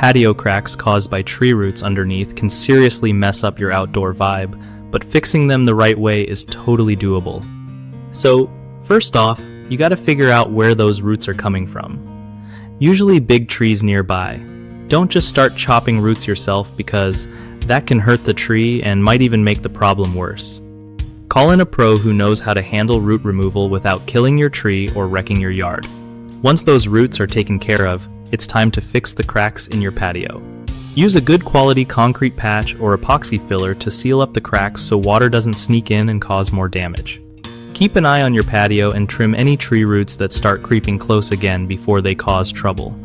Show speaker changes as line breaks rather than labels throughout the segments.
patio cracks caused by tree roots underneath can seriously mess up your outdoor vibe, but fixing them the right way is totally doable. So, first off, you gotta figure out where those roots are coming from. Usually big trees nearby. Don't just start chopping roots yourself because that can hurt the tree and might even make the problem worse. Call in a pro who knows how to handle root removal without killing your tree or wrecking your yard. Once those roots are taken care of, it's time to fix the cracks in your patio. Use a good quality concrete patch or epoxy filler to seal up the cracks so water doesn't sneak in and cause more damage. Keep an eye on your patio and trim any tree roots that start creeping close again before they cause trouble.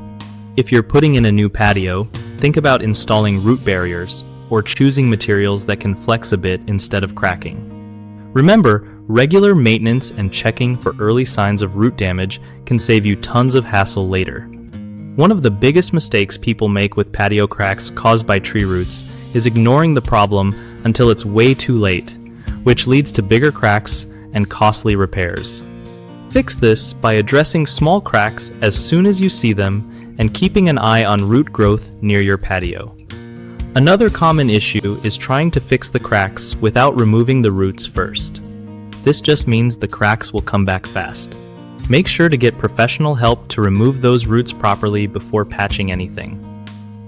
If you're putting in a new patio, think about installing root barriers or choosing materials that can flex a bit instead of cracking. Remember, regular maintenance and checking for early signs of root damage can save you tons of hassle later. One of the biggest mistakes people make with patio cracks caused by tree roots is ignoring the problem until it's way too late, which leads to bigger cracks and costly repairs. Fix this by addressing small cracks as soon as you see them and keeping an eye on root growth near your patio. Another common issue is trying to fix the cracks without removing the roots first. This just means the cracks will come back fast. Make sure to get professional help to remove those roots properly before patching anything.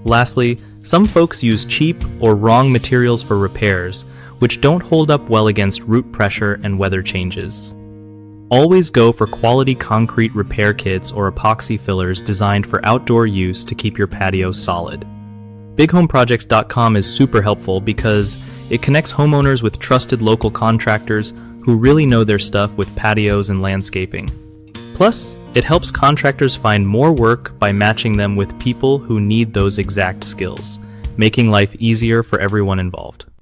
Lastly, some folks use cheap or wrong materials for repairs, which don't hold up well against root pressure and weather changes. Always go for quality concrete repair kits or epoxy fillers designed for outdoor use to keep your patio solid. BigHomeProjects.com is super helpful because it connects homeowners with trusted local contractors who really know their stuff with patios and landscaping. Plus, it helps contractors find more work by matching them with people who need those exact skills, making life easier for everyone involved.